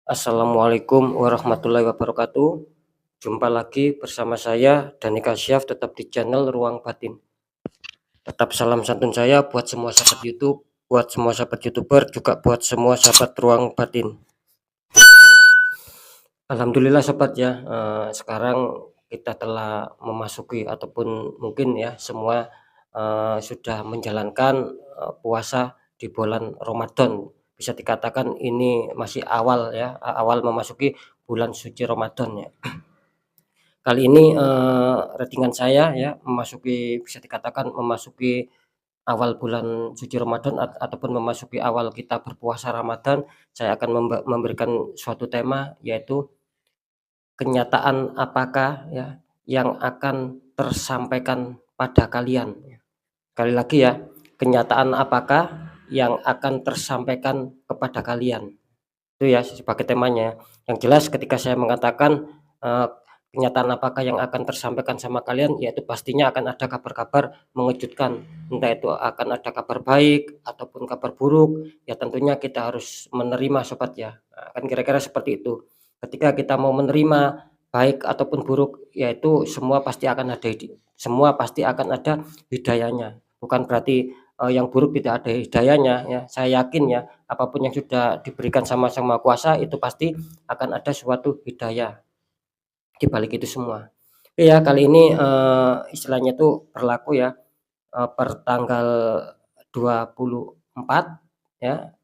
Assalamualaikum warahmatullahi wabarakatuh. Jumpa lagi bersama saya Dani Kasyaf, tetap di channel Ruang Batin. Tetap salam santun saya buat semua sahabat YouTube, buat semua sahabat YouTuber, juga buat semua sahabat Ruang Batin. Alhamdulillah sobat ya, sekarang kita telah memasuki ataupun mungkin ya semua sudah menjalankan puasa di bulan Ramadan. Bisa dikatakan ini masih awal ya, awal memasuki bulan suci Ramadan ya. Kali ini ratingan saya ya bisa dikatakan memasuki awal bulan suci Ramadan ataupun memasuki awal kita berpuasa Ramadan. Saya akan memberikan suatu tema, yaitu kenyataan apakah ya yang akan tersampaikan pada kalian. Sekali lagi ya, kenyataan apakah yang akan tersampaikan kepada kalian. Itu ya sebagai temanya. Yang jelas ketika saya mengatakan kenyataan apakah yang akan tersampaikan sama kalian, yaitu pastinya akan ada kabar-kabar mengejutkan. Entah itu akan ada kabar baik ataupun kabar buruk, ya tentunya kita harus menerima sobat ya. Nah, kan kira-kira seperti itu. Ketika kita mau menerima baik ataupun buruk, yaitu semua pasti akan ada hidayahnya. Bukan berarti yang buruk tidak ada hidayahnya ya. Saya yakin ya, apapun yang sudah diberikan sama Sang Maha Kuasa itu pasti akan ada suatu hidayah di balik itu semua. Ya kali ini istilahnya tuh berlaku ya per tanggal 24 ya,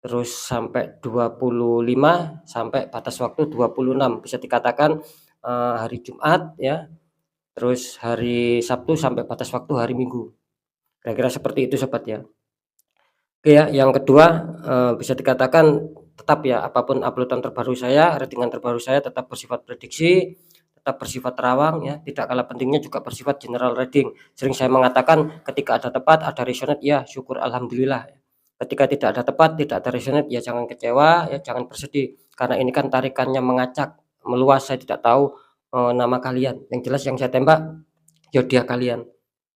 terus sampai 25, sampai batas waktu 26, bisa dikatakan hari Jumat ya, terus hari Sabtu sampai batas waktu hari Minggu. Kira-kira seperti itu sobat ya. Oke ya, yang kedua bisa dikatakan tetap ya, apapun uploadan terbaru saya, ratingan terbaru saya tetap bersifat prediksi, tetap bersifat terawang ya, tidak kalah pentingnya juga bersifat general reading. Sering saya mengatakan ketika ada tepat, ada resonate ya syukur alhamdulillah. Ketika tidak ada tepat, tidak ada resonate ya jangan kecewa ya, jangan bersedih, karena ini kan tarikannya mengacak, meluas. Saya tidak tahu nama kalian, yang jelas yang saya tembak zodiak kalian.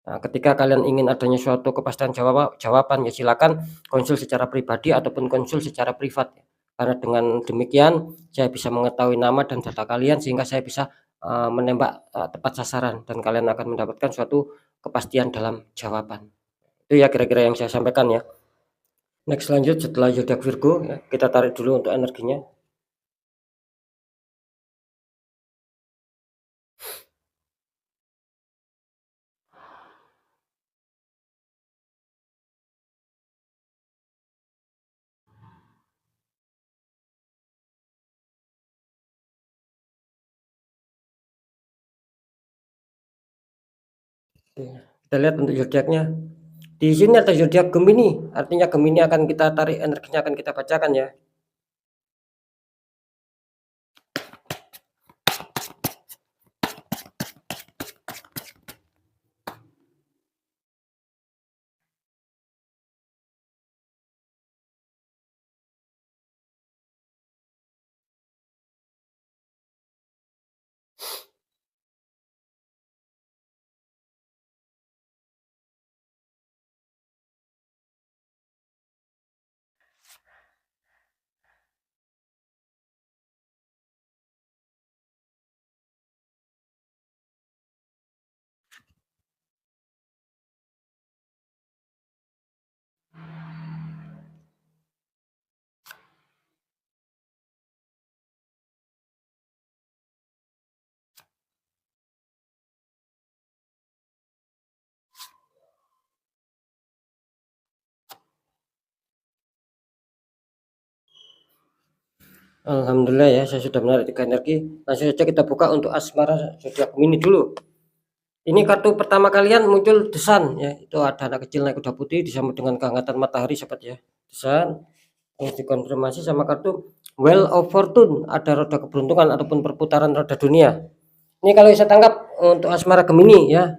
Nah, ketika kalian ingin adanya suatu kepastian jawaban ya silakan konsul secara pribadi ataupun konsul secara privat. Karena dengan demikian saya bisa mengetahui nama dan data kalian, sehingga saya bisa menembak tepat sasaran dan kalian akan mendapatkan suatu kepastian dalam jawaban. Itu ya kira-kira yang saya sampaikan ya. Next, lanjut setelah zodiak Virgo ya, kita tarik dulu untuk energinya. Kita lihat untuk zodiaknya. Di sini ada zodiak Gemini, artinya Gemini akan kita tarik energinya, akan kita bacakan ya. Alhamdulillah ya, saya sudah menarik 3 energi. Langsung saja kita buka untuk asmara zodiak Gemini dulu. Ini kartu pertama kalian muncul The Sun ya, itu ada anak kecil naik kuda putih disambut dengan kehangatan matahari sobat ya. The Sun yang dikonfirmasi sama kartu Wheel of Fortune, ada roda keberuntungan ataupun perputaran roda dunia. Ini kalau saya tangkap untuk asmara Gemini ya,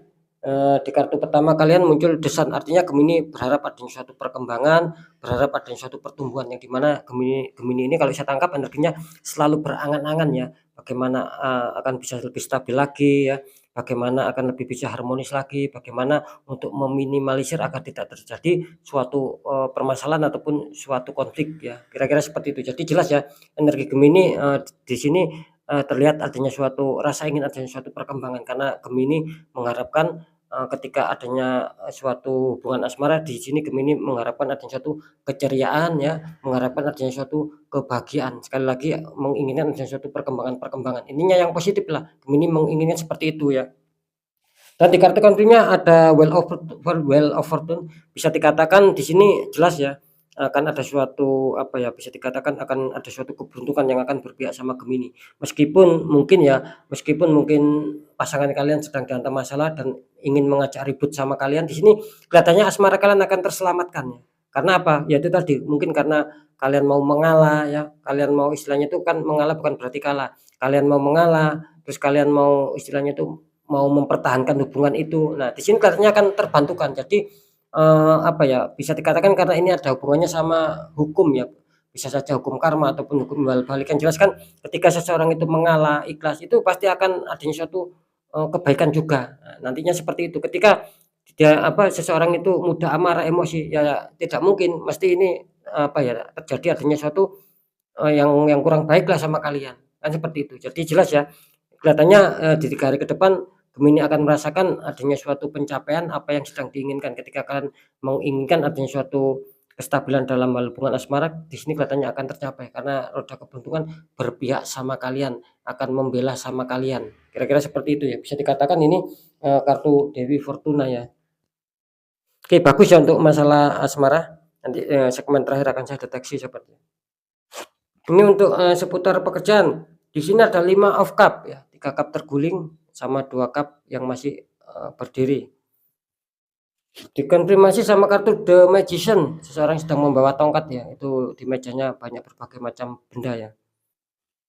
di kartu pertama kalian muncul The Sun, artinya Gemini berharap adanya suatu perkembangan, berharap adanya suatu pertumbuhan, yang dimana Gemini ini kalau saya tangkap energinya selalu berangan-angan ya, bagaimana akan bisa lebih stabil lagi ya, bagaimana akan lebih bisa harmonis lagi, bagaimana untuk meminimalisir agar tidak terjadi suatu, permasalahan ataupun suatu konflik ya, kira-kira seperti itu. Jadi jelas ya, energi Gemini, di sini, terlihat adanya suatu rasa ingin adanya suatu perkembangan karena Gemini mengharapkan, ketika adanya, suatu hubungan asmara di sini Gemini mengharapkan adanya suatu keceriaan ya, mengharapkan adanya suatu kebahagiaan. Sekali lagi menginginkan adanya suatu perkembangan-perkembangan. Intinya yang positif lah, Gemini menginginkan seperti itu ya. Dan di kartu country-nya ada Wheel of Fortune, bisa dikatakan di sini jelas ya, akan ada suatu apa ya, bisa dikatakan akan ada suatu keberuntungan yang akan berpihak sama Gemini. Meskipun mungkin pasangan kalian sedang dihantam masalah dan ingin mengajak ribut sama kalian, di sini kelihatannya asmara kalian akan terselamatkan ya. Karena apa? Ya itu tadi, mungkin karena kalian mau mengalah ya, kalian mau istilahnya itu kan mengalah bukan berarti kalah. Kalian mau mengalah, terus kalian mau istilahnya itu mau mempertahankan hubungan itu. Nah, di sini kelihatannya akan terbantukan. Jadi, apa ya, bisa dikatakan karena ini ada hubungannya sama hukum ya, bisa saja hukum karma ataupun hukum timbal balik. Yang jelas kan ketika seseorang itu mengalah, ikhlas, itu pasti akan adanya suatu, kebaikan juga. Nah, nantinya seperti itu. Ketika dia apa, seseorang itu mudah amarah, emosi, ya tidak mungkin mesti ini, apa ya, terjadi adanya suatu, yang kurang baiklah sama kalian, kan seperti itu. Jadi jelas ya, kelihatannya, di 3 hari ke depan Gemini akan merasakan adanya suatu pencapaian apa yang sedang diinginkan. Ketika kalian menginginkan adanya suatu kestabilan dalam hal hubungan asmara, di sini kelihatannya akan tercapai karena roda keberuntungan berpihak sama kalian, akan membela sama kalian. Kira-kira seperti itu ya, bisa dikatakan ini, kartu Dewi Fortuna ya. Oke, bagus ya untuk masalah asmara. Nanti, segmen terakhir akan saya deteksi seperti ini untuk, seputar pekerjaan. Di sini ada 5 of cup ya, 3 cup terguling sama 2 cup yang masih, berdiri. Dikonfirmasi sama kartu The Magician, seseorang sedang membawa tongkat ya, itu di mejanya banyak berbagai macam benda ya.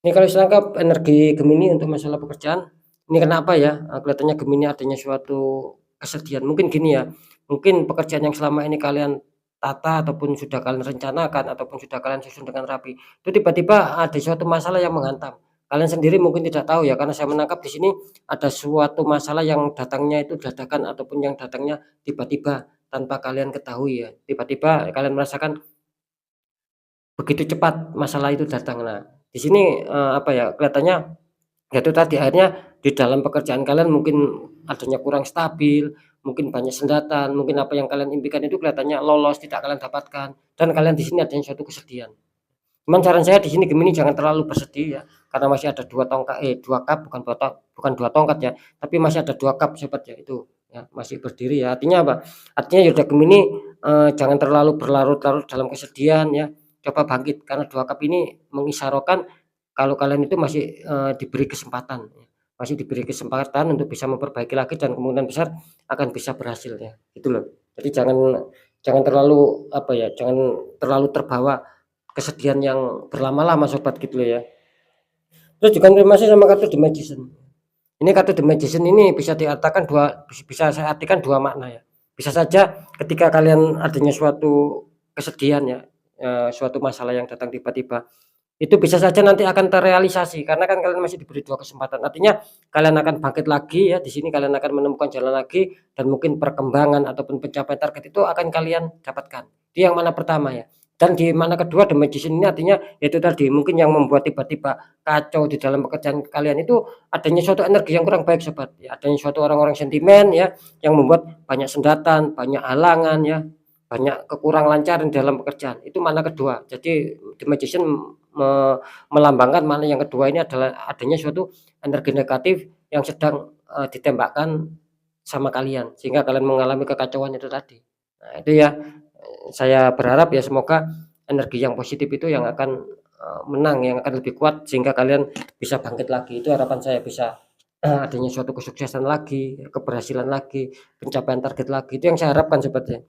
Ini kalau ditangkap energi Gemini untuk masalah pekerjaan, ini kenapa ya, kelihatannya Gemini adanya suatu kesedihan. Mungkin gini ya, mungkin pekerjaan yang selama ini kalian tata ataupun sudah kalian rencanakan ataupun sudah kalian susun dengan rapi, itu tiba-tiba ada suatu masalah yang menghantam. Kalian sendiri mungkin tidak tahu ya, karena saya menangkap di sini ada suatu masalah yang datangnya itu dadakan ataupun yang datangnya tiba-tiba tanpa kalian ketahui ya. Tiba-tiba kalian merasakan begitu cepat masalah itu datang. Nah, di sini, apa ya, kelihatannya ya itu tadi, akhirnya di dalam pekerjaan kalian mungkin adanya kurang stabil, mungkin banyak sendatan, mungkin apa yang kalian impikan itu kelihatannya lolos, tidak kalian dapatkan, dan kalian di sini adanya suatu kesedihan. Cuman saran saya di sini Gemini jangan terlalu bersedih ya, karena masih ada 2 cup, bukan 2 tongkat ya, tapi masih ada 2 cup sobat ya, itu ya, masih berdiri ya. Artinya apa? Artinya ya udah Gemini, jangan terlalu berlarut-larut dalam kesedihan ya, coba bangkit karena 2 cup ini mengisyaratkan kalau kalian itu masih, diberi kesempatan ya, masih diberi kesempatan untuk bisa memperbaiki lagi dan kemungkinan besar akan bisa berhasil ya, gitu loh. Jadi jangan jangan terlalu apa ya, jangan terlalu terbawa kesedihan yang berlama-lama sobat gitu loh ya. Terus dikonfirmasi sama kartu The Magician. Ini kartu The Magician ini bisa saya artikan 2 makna ya. Bisa saja ketika kalian adanya suatu kesedihan ya, suatu masalah yang datang tiba-tiba, itu bisa saja nanti akan terrealisasi karena kan kalian masih diberi 2 kesempatan. Artinya kalian akan bangkit lagi ya, di sini kalian akan menemukan jalan lagi dan mungkin perkembangan ataupun pencapaian target itu akan kalian dapatkan. Itu yang mana pertama ya. Dan di mana kedua The Magician ini artinya yaitu tadi mungkin yang membuat tiba-tiba kacau di dalam pekerjaan kalian itu adanya suatu energi yang kurang baik sobat, ya adanya suatu orang-orang sentimen ya yang membuat banyak sendatan, banyak halangan ya, banyak kekurang lancaran dalam pekerjaan. Itu mana kedua. Jadi The Magician melambangkan mana yang kedua ini adalah adanya suatu energi negatif yang sedang, ditembakkan sama kalian sehingga kalian mengalami kekacauan itu tadi. Nah itu ya, saya berharap ya semoga energi yang positif itu yang akan, menang, yang akan lebih kuat sehingga kalian bisa bangkit lagi. Itu harapan saya bisa, adanya suatu kesuksesan lagi, keberhasilan lagi, pencapaian target lagi, itu yang saya harapkan sobat ya.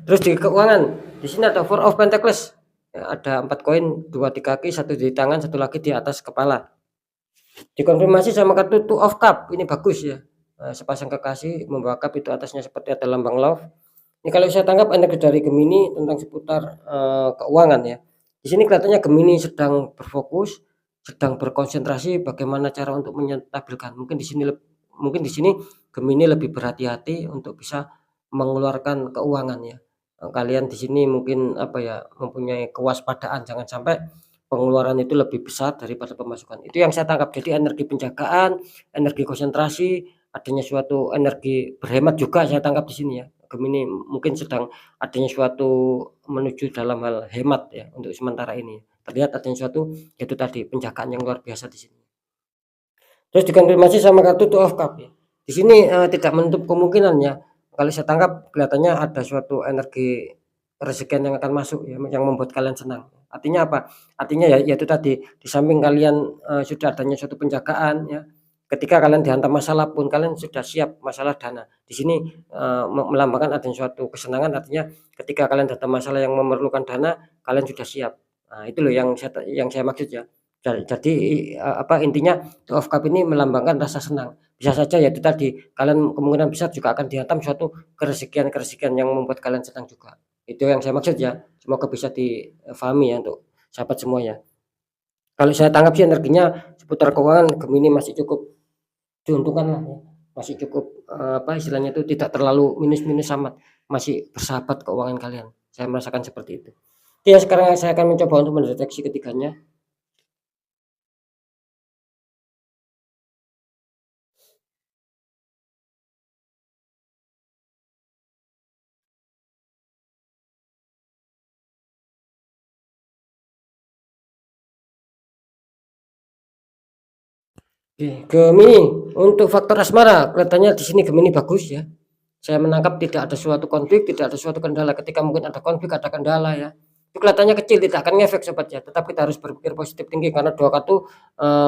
Terus di keuangan, di sini ada Four of Pentacles, ya, ada 4 koin, 2 di kaki, 1 di tangan, 1 lagi di atas kepala. Dikonfirmasi sama kartu Two of Cup, ini bagus ya, sepasang kekasih membawa cup itu atasnya seperti ada lambang love. Ini kalau saya tangkap energi dari Gemini tentang seputar, keuangan ya. Di sini kelihatannya Gemini sedang berfokus, sedang berkonsentrasi bagaimana cara untuk menstabilkan. Mungkin di sini Gemini lebih berhati-hati untuk bisa mengeluarkan keuangan ya. Kalian di sini mungkin apa ya, mempunyai kewaspadaan jangan sampai pengeluaran itu lebih besar daripada pemasukan. Itu yang saya tangkap. Jadi energi penjagaan, energi konsentrasi, adanya suatu energi berhemat juga saya tangkap di sini ya. Gemini mungkin sedang adanya suatu menuju dalam hal hemat ya untuk sementara ini. Terlihat adanya suatu itu tadi penjagaan yang luar biasa di sini. Terus dikonfirmasi sama kartu Two of Cup ya. Di sini tidak menutup kemungkinan ya. Kalau saya tangkap kelihatannya ada suatu energi rezekian yang akan masuk ya, yang membuat kalian senang. Artinya apa? Artinya ya yaitu tadi, di samping kalian sudah adanya suatu penjagaan ya, ketika kalian dihantam masalah pun kalian sudah siap masalah dana. Di sini melambangkan adanya suatu kesenangan, artinya ketika kalian datang masalah yang memerlukan dana, kalian sudah siap. Nah, itu loh yang saya maksud ya. Jadi apa intinya Two of Cup ini melambangkan rasa senang. Bisa saja ya itu tadi, kalian kemungkinan besar juga akan dihantam suatu kerezekian yang membuat kalian senang juga. Itu yang saya maksud ya. Semoga bisa difahami ya untuk sahabat semuanya. Kalau saya tangkap sih energinya seputar keuangan Gemini masih cukup diuntungkan lah ya. Masih cukup apa istilahnya itu tidak terlalu minus-minus amat. Masih bersahabat keuangan kalian. Saya merasakan seperti itu. Ya sekarang saya akan mencoba untuk mendeteksi ketiganya. Oke, Gemini untuk faktor asmara kelihatannya di sini Gemini bagus ya. Saya menangkap tidak ada suatu konflik, tidak ada suatu kendala. Ketika mungkin ada konflik, ada kendala ya. Itu kelihatannya kecil, tidak akan ngefek sobat ya. Tetap kita harus berpikir positif tinggi karena dua kartu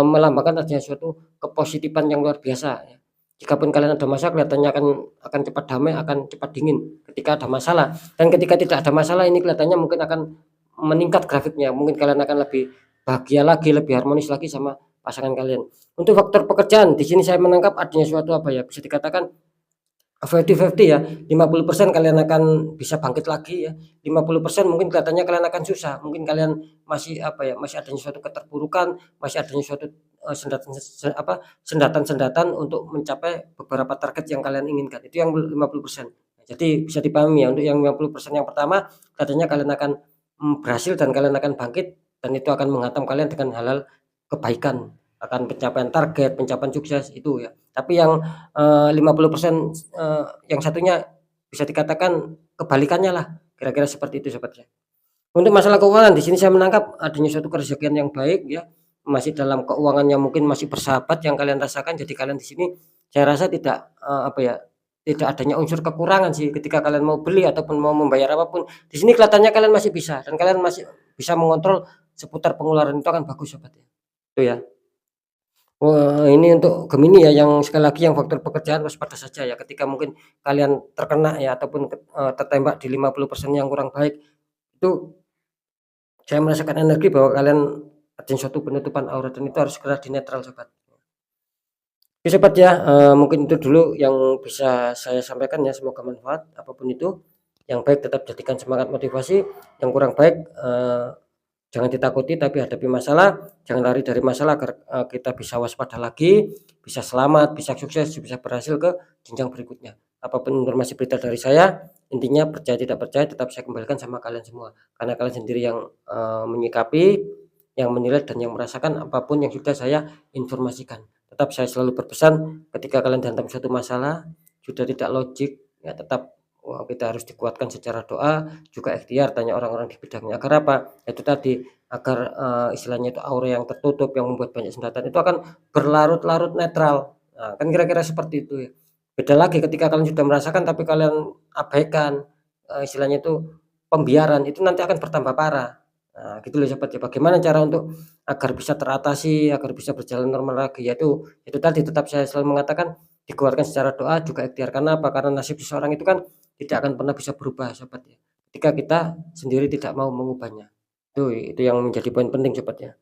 melambangkan adanya suatu kepositifan yang luar biasa ya. Jikapun kalian ada masalah, kelihatannya akan cepat damai, akan cepat dingin ketika ada masalah. Dan ketika tidak ada masalah, ini kelihatannya mungkin akan meningkat grafiknya. Mungkin kalian akan lebih bahagia lagi, lebih harmonis lagi sama pasangan kalian. Untuk faktor pekerjaan, di sini saya menangkap adanya suatu apa ya, bisa dikatakan 50-50 ya, 50% kalian akan bisa bangkit lagi ya, 50% mungkin kelihatannya kalian akan susah, mungkin kalian masih apa ya, masih adanya suatu keterpurukan, masih adanya suatu sendatan-sendatan untuk mencapai beberapa target yang kalian inginkan. Itu yang 50%. Jadi bisa dipahami ya, untuk yang 50% yang pertama katanya kalian akan berhasil dan kalian akan bangkit dan itu akan menghantam kalian dengan hal-hal kebaikan, akan pencapaian target, pencapaian sukses itu ya. Tapi yang 50% yang satunya bisa dikatakan kebalikannya lah, kira-kira seperti itu sobat ya. Untuk masalah keuangan di sini saya menangkap adanya suatu kerezekian yang baik ya, masih dalam keuangan yang mungkin masih bersahabat yang kalian rasakan. Jadi kalian di sini saya rasa tidak apa ya, tidak adanya unsur kekurangan sih ketika kalian mau beli ataupun mau membayar apapun. Di sini kelihatannya kalian masih bisa dan kalian masih bisa mengontrol seputar pengeluaran itu akan bagus sobat ya. Itu ya. Wah, ini untuk Gemini ya, yang sekali lagi yang faktor pekerjaan waspada saja ya, ketika mungkin kalian terkena ya ataupun tertembak di 50% yang kurang baik, itu saya merasakan energi bahwa kalian ada suatu penutupan aura dan itu harus segera dinetral sobat. Oke sobat ya, mungkin itu dulu yang bisa saya sampaikan ya, semoga manfaat apapun itu. Yang baik tetap jadikan semangat motivasi, yang kurang baik jangan ditakuti tapi hadapi masalah, jangan lari dari masalah agar kita bisa waspada lagi, bisa selamat, bisa sukses, bisa berhasil ke jenjang berikutnya. Apapun informasi berita dari saya, intinya percaya tidak percaya tetap saya kembalikan sama kalian semua. Karena kalian sendiri yang menyikapi, yang menilai dan yang merasakan apapun yang sudah saya informasikan. Tetap saya selalu berpesan ketika kalian dihantam suatu masalah, sudah tidak logik, ya tetap kita harus dikuatkan secara doa, juga ikhtiar tanya orang-orang di bidangnya. Agar apa? Itu tadi, agar istilahnya itu aura yang tertutup yang membuat banyak sendatan itu akan berlarut-larut netral. Nah, kan kira-kira seperti itu ya. Beda lagi ketika kalian sudah merasakan tapi kalian abaikan, istilahnya itu pembiaran, itu nanti akan bertambah parah. Nah, gitu loh sobat ya. Bagaimana cara untuk agar bisa teratasi, agar bisa berjalan normal lagi, yaitu itu tadi tetap saya selalu mengatakan dikeluarkan secara doa juga ikhtiar. Karena apa? Karena nasib seseorang itu kan tidak akan pernah bisa berubah sobat ya, ketika kita sendiri tidak mau mengubahnya. Itu yang menjadi poin penting sobat ya.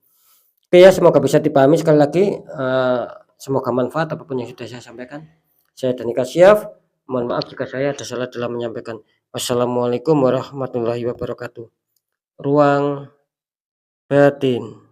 Oke ya, semoga bisa dipahami sekali lagi, semoga manfaat apapun yang sudah saya sampaikan. Saya Dani Kasyaf, mohon maaf jika saya ada salah dalam menyampaikan. Wassalamualaikum warahmatullahi wabarakatuh. Ruang batin.